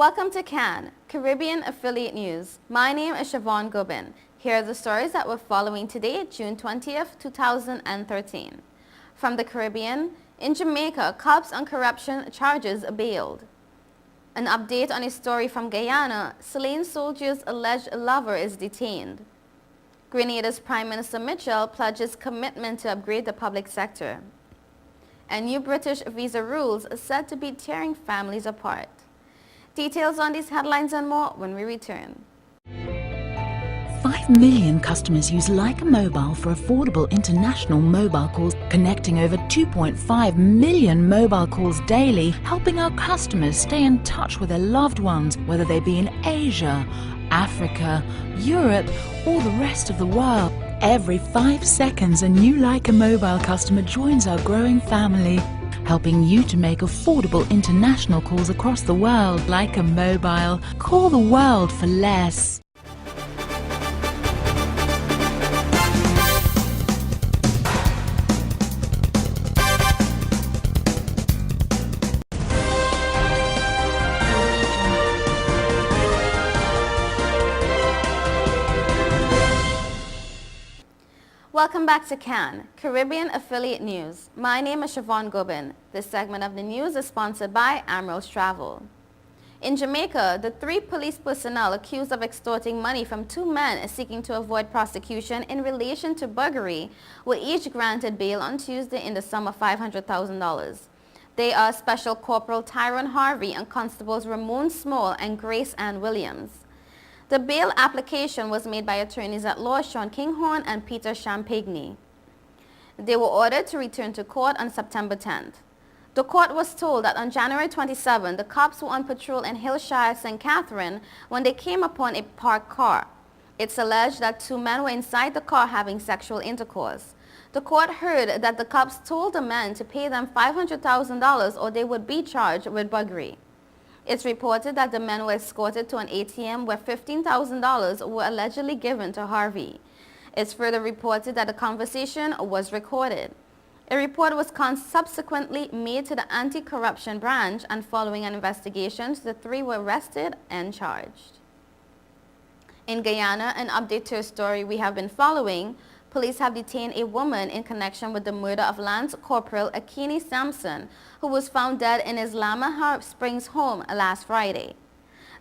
Welcome to CAN, Caribbean Affiliate News. My name is Siobhan Gobin. Here are the stories that we're following today, June 20th, 2013. From the Caribbean, in Jamaica, cops on corruption charges bailed. An update on a story from Guyana, slain soldier's alleged lover is detained. Grenada's Prime Minister Mitchell pledges commitment to upgrade the public sector. And new British visa rules are said to be tearing families apart. Details on these headlines and more when we return. 5 million customers use Leica Mobile for affordable international mobile calls, connecting over 2.5 million mobile calls daily, helping our customers stay in touch with their loved ones, whether they be in Asia, Africa, Europe, or the rest of the world. Every 5 seconds, a new Leica Mobile customer joins our growing family, helping you to make affordable international calls across the world. Leica Mobile. Call the world for less. Welcome back to CAN, Caribbean Affiliate News. My name is Siobhan Gobin. This segment of the news is sponsored by Amrose Travel. In Jamaica, the 3 police personnel accused of extorting money from 2 men seeking to avoid prosecution in relation to buggery were each granted bail on Tuesday in the sum of $500,000. They are Special Corporal Tyrone Harvey and Constables Ramon Small and Grace Ann Williams. The bail application was made by attorneys at law Sean Kinghorn and Peter Champagne. They were ordered to return to court on September 10th. The court was told that on January 27, the cops were on patrol in Hillshire, St. Catherine when they came upon a parked car. It's alleged that 2 men were inside the car having sexual intercourse. The court heard that the cops told the men to pay them $500,000 or they would be charged with buggery. It's reported that the men were escorted to an ATM where $15,000 were allegedly given to Harvey. It's further reported that the conversation was recorded. A report was subsequently made to the anti-corruption branch, and following an investigation, the 3 were arrested and charged. In Guyana, an update to a story we have been following, police have detained a woman in connection with the murder of Lance Corporal Akini Sampson, who was found dead in his Lamahar Springs home last Friday.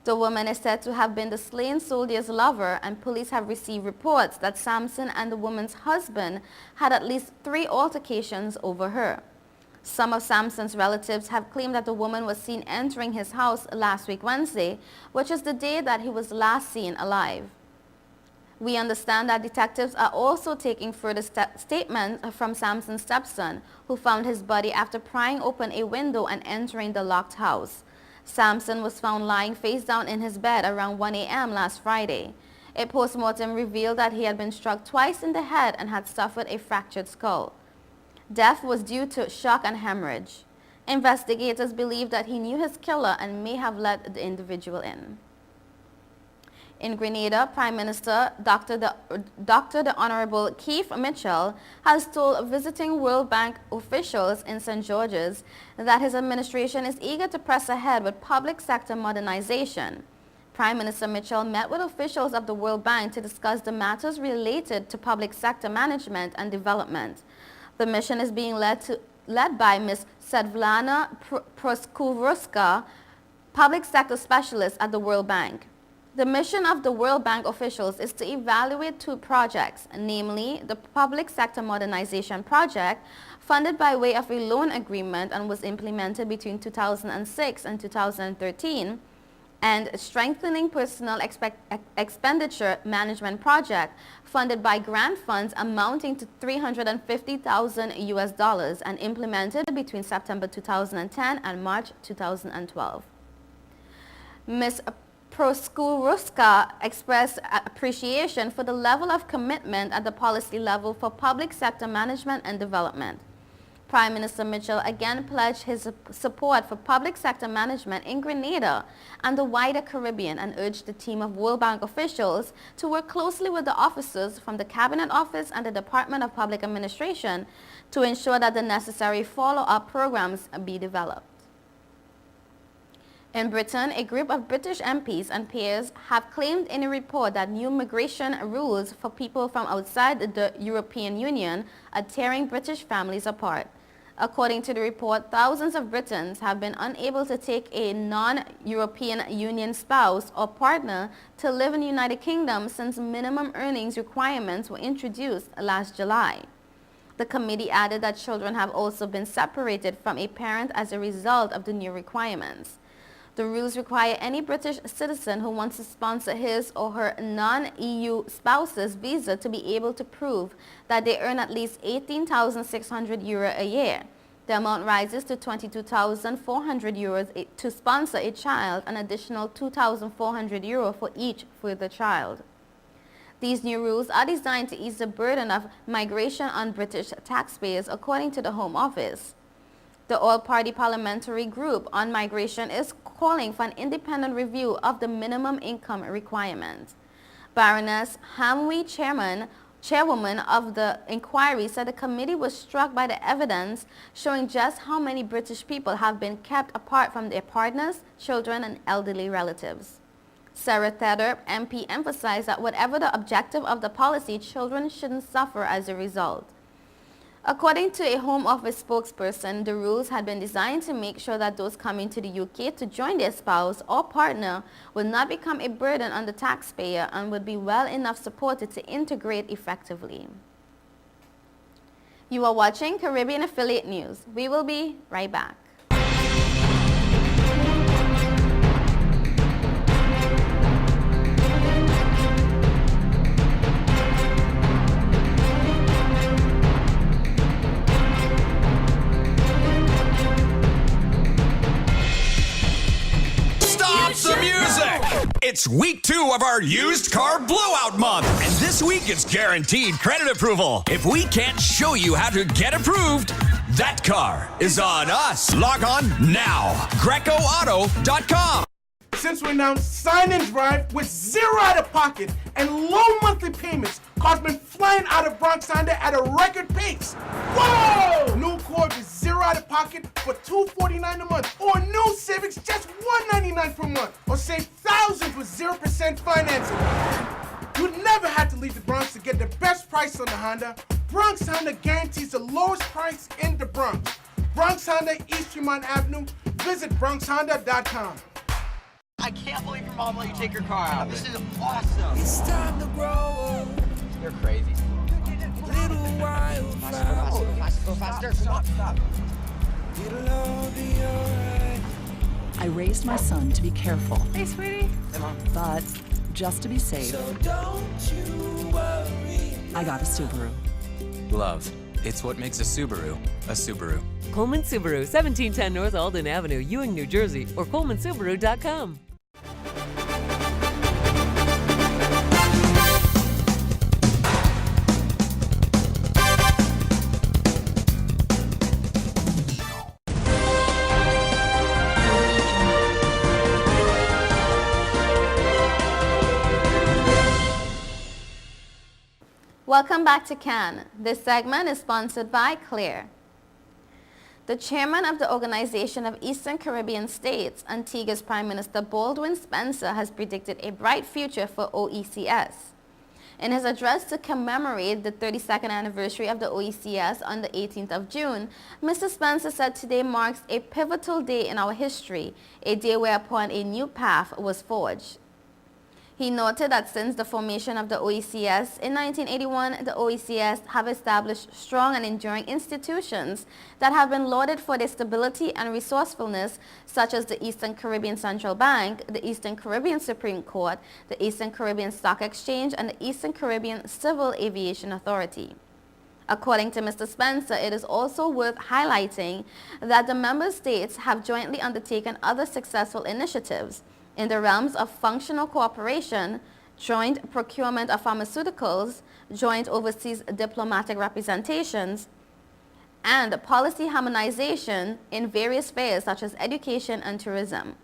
The woman is said to have been the slain soldier's lover, and police have received reports that Sampson and the woman's husband had at least 3 altercations over her. Some of Sampson's relatives have claimed that the woman was seen entering his house last week Wednesday, which is the day that he was last seen alive. We understand that detectives are also taking further statements from Sampson's stepson, who found his body after prying open a window and entering the locked house. Sampson was found lying face down in his bed around 1 a.m. last Friday. A postmortem revealed that he had been struck twice in the head and had suffered a fractured skull. Death was due to shock and hemorrhage. Investigators believe that he knew his killer and may have let the individual in. In Grenada, Prime Minister Dr. the Honorable Keith Mitchell has told visiting World Bank officials in St. George's that his administration is eager to press ahead with public sector modernization. Prime Minister Mitchell met with officials of the World Bank to discuss the matters related to public sector management and development. The mission is being led by Ms. Svetlana Proskourovska, public sector specialist at the World Bank. The mission of the World Bank officials is to evaluate 2 projects, namely the Public Sector Modernization Project, funded by way of a loan agreement and was implemented between 2006 and 2013, and Strengthening Personnel Expenditure Management Project, funded by grant funds amounting to $350,000 and implemented between September 2010 and March 2012. Ms. Proskourovska expressed appreciation for the level of commitment at the policy level for public sector management and development. Prime Minister Mitchell again pledged his support for public sector management in Grenada and the wider Caribbean and urged the team of World Bank officials to work closely with the officers from the Cabinet Office and the Department of Public Administration to ensure that the necessary follow-up programs be developed. In Britain, a group of British MPs and peers have claimed in a report that new migration rules for people from outside the European Union are tearing British families apart. According to the report, thousands of Britons have been unable to take a non-European Union spouse or partner to live in the United Kingdom since minimum earnings requirements were introduced last July. The committee added that children have also been separated from a parent as a result of the new requirements. The rules require any British citizen who wants to sponsor his or her non-EU spouse's visa to be able to prove that they earn at least €18,600 a year. The amount rises to €22,400 to sponsor a child, an additional €2,400 for each further child. These new rules are designed to ease the burden of migration on British taxpayers, according to the Home Office. The All-Party Parliamentary Group on Migration is calling for an independent review of the minimum income requirement. Baroness Hamwi, chairwoman of the inquiry, said the committee was struck by the evidence showing just how many British people have been kept apart from their partners, children, and elderly relatives. Sarah Thedder, MP, emphasized that whatever the objective of the policy, children shouldn't suffer as a result. According to a Home Office spokesperson, the rules had been designed to make sure that those coming to the UK to join their spouse or partner would not become a burden on the taxpayer and would be well enough supported to integrate effectively. You are watching Caribbean Affiliate News. We will be right back. It's week 2 of our used car blowout month. And this week it's guaranteed credit approval. If we can't show you how to get approved, that car is on us. Log on now. GrecoAuto.com. Since we announced Sign and Drive with zero out of pocket and low monthly payments, cars been flying out of Bronx Honda at a record pace. Whoa! New Accord with zero out of pocket for $249 a month, or new Civics just $199 per month, or save thousands with 0% financing. You never had to leave the Bronx to get the best price on the Honda. Bronx Honda guarantees the lowest price in the Bronx. Bronx Honda, East Tremont Avenue. Visit BronxHonda.com. I can't believe your mom let you take your car out. This is awesome. It's time to grow up. You're crazy. Little while Go faster. Stop. it'll all be alright. I raised my son to be careful, Hey, sweetie. but just to be safe, So don't you worry. I got a Subaru. Love. It's what makes a Subaru a Subaru. Coleman Subaru, 1710 North Alden Avenue, Ewing, New Jersey, or ColemanSubaru.com. Welcome back to Cannes. This segment is sponsored by Clear. The chairman of the Organization of Eastern Caribbean States, Antigua's Prime Minister Baldwin Spencer, has predicted a bright future for OECS. In his address to commemorate the 32nd anniversary of the OECS on the 18th of June, Mr. Spencer said today marks a pivotal day in our history, a day whereupon a new path was forged. He noted that since the formation of the OECS in 1981, the OECS have established strong and enduring institutions that have been lauded for their stability and resourcefulness, such as the Eastern Caribbean Central Bank, the Eastern Caribbean Supreme Court, the Eastern Caribbean Stock Exchange, and the Eastern Caribbean Civil Aviation Authority. According to Mr. Spencer, it is also worth highlighting that the member states have jointly undertaken other successful initiatives in the realms of functional cooperation, joint procurement of pharmaceuticals, joint overseas diplomatic representations, and policy harmonization in various spheres such as education and tourism.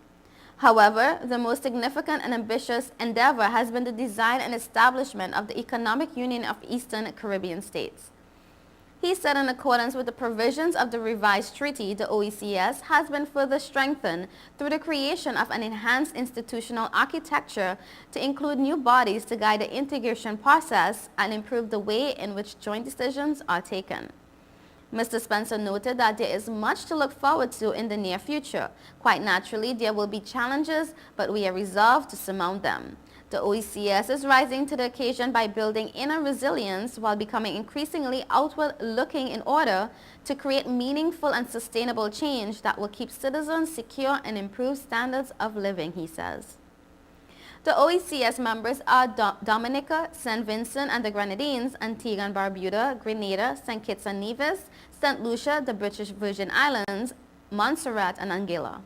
However, the most significant and ambitious endeavor has been the design and establishment of the Economic Union of Eastern Caribbean States. He said in accordance with the provisions of the revised treaty, the OECS has been further strengthened through the creation of an enhanced institutional architecture to include new bodies to guide the integration process and improve the way in which joint decisions are taken. Mr. Spencer noted that there is much to look forward to in the near future. Quite naturally, there will be challenges, but we are resolved to surmount them. The OECS is rising to the occasion by building inner resilience while becoming increasingly outward-looking in order to create meaningful and sustainable change that will keep citizens secure and improve standards of living, he says. The OECS members are Dominica, St. Vincent and the Grenadines, Antigua and Barbuda, Grenada, St. Kitts and Nevis, St. Lucia, the British Virgin Islands, Montserrat and Anguilla.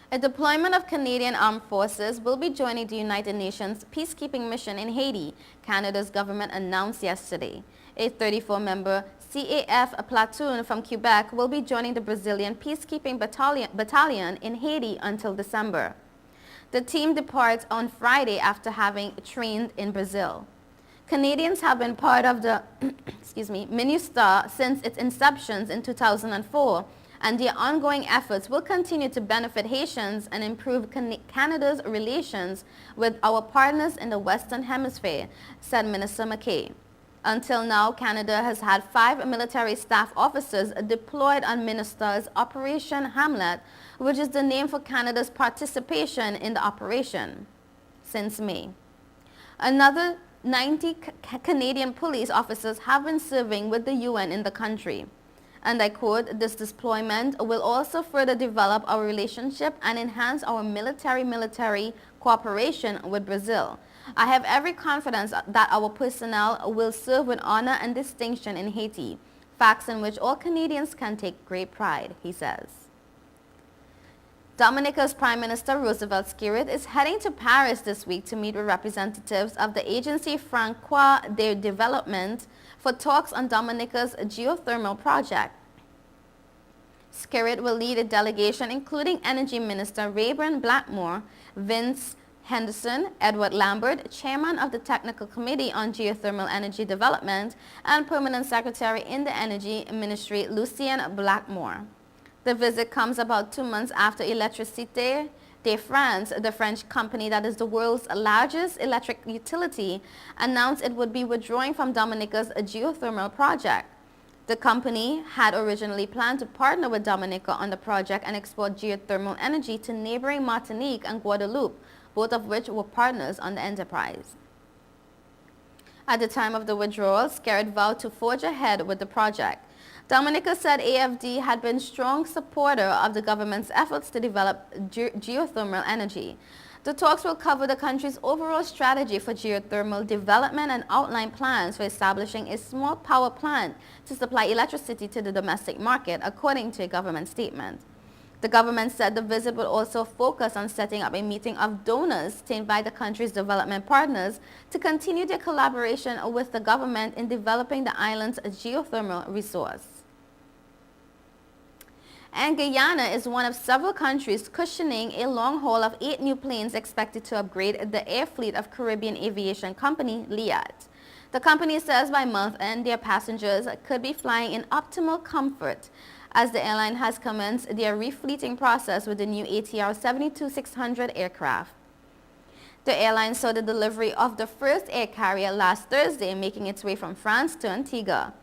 A deployment of Canadian Armed Forces will be joining the United Nations peacekeeping mission in Haiti, Canada's government announced yesterday. A 34-member CAF platoon from Quebec will be joining the Brazilian peacekeeping battalion in Haiti until December. The team departs on Friday after having trained in Brazil. Canadians have been part of the MINUSTAH since its inception in 2004, and their ongoing efforts will continue to benefit Haitians and improve Canada's relations with our partners in the Western Hemisphere, said Minister McKay. Until now, Canada has had 5 military staff officers deployed on MINUSTAH's Operation Hamlet, which is the name for Canada's participation in the operation, since May. Another 90 Canadian police officers have been serving with the UN in the country. And I quote, "This deployment will also further develop our relationship and enhance our military cooperation with Brazil. I have every confidence that our personnel will serve with honor and distinction in Haiti, facts in which all Canadians can take great pride," he says. Dominica's Prime Minister Roosevelt Skerrit is heading to Paris this week to meet with representatives of the Agency Francois de Développement for talks on Dominica's geothermal project. Skerrit will lead a delegation including Energy Minister Rayburn Blackmore, Vince Henderson, Edward Lambert, Chairman of the Technical Committee on Geothermal Energy Development, and Permanent Secretary in the Energy Ministry Lucien Blackmore. The visit comes about 2 months after Électricité de France, the French company that is the world's largest electric utility, announced it would be withdrawing from Dominica's geothermal project. The company had originally planned to partner with Dominica on the project and export geothermal energy to neighboring Martinique and Guadeloupe, both of which were partners on the enterprise. At the time of the withdrawal, Skerrit vowed to forge ahead with the project. Dominica said AFD had been a strong supporter of the government's efforts to develop geothermal energy. The talks will cover the country's overall strategy for geothermal development and outline plans for establishing a small power plant to supply electricity to the domestic market, according to a government statement. The government said the visit would also focus on setting up a meeting of donors to invite the country's development partners to continue their collaboration with the government in developing the island's geothermal resource. And Guyana is one of several countries cushioning a long haul of 8 new planes expected to upgrade the air fleet of Caribbean aviation company Liat. The company says by month end their passengers could be flying in optimal comfort, as the airline has commenced their refleeting process with the new ATR 72-600 aircraft. The airline saw the delivery of the first air carrier last Thursday, making its way from France to Antigua.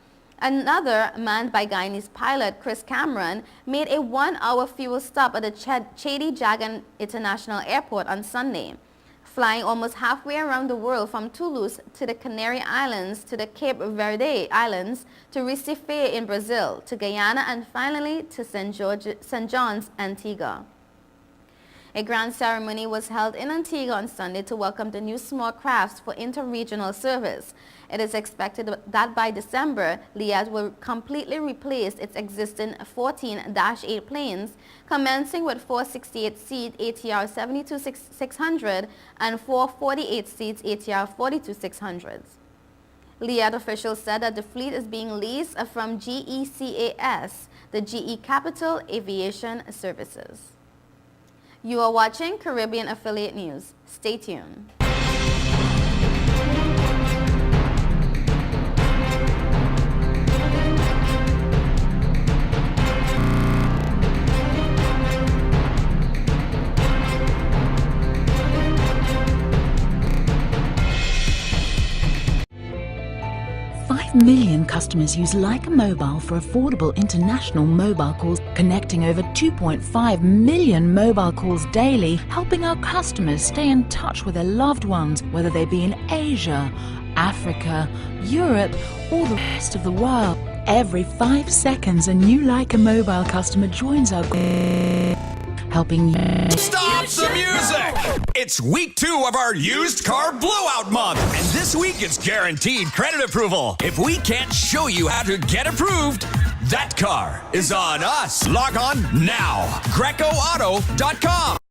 Another, manned by Guyanese pilot Chris Cameron, made a 1-hour fuel stop at the Chadi Jagan International Airport on Sunday, flying almost halfway around the world from Toulouse to the Canary Islands to the Cape Verde Islands to Recife in Brazil, to Guyana, and finally to St. John's, Antigua. A grand ceremony was held in Antigua on Sunday to welcome the new small crafts for interregional service. It is expected that by December, Liat will completely replace its existing 14 Dash 8 planes, commencing with 4 68-seat ATR 72-600 and 4 48-seat ATR 42-600s. Liat officials said that the fleet is being leased from GECAS, the GE Capital Aviation Services. You are watching Caribbean Affiliate News. Stay tuned. 5 million customers use Leica Mobile for affordable international mobile calls, connecting over 2.5 million mobile calls daily, helping our customers stay in touch with their loved ones, whether they be in Asia, Africa, Europe, or the rest of the world. Every 5 seconds, a new Leica Mobile customer joins our helping you. Stop the music! It's week 2 of our used car blowout month, and this week it's guaranteed credit approval. If we can't show you how to get approved, that car is on us. Log on now. GrecoAuto.com.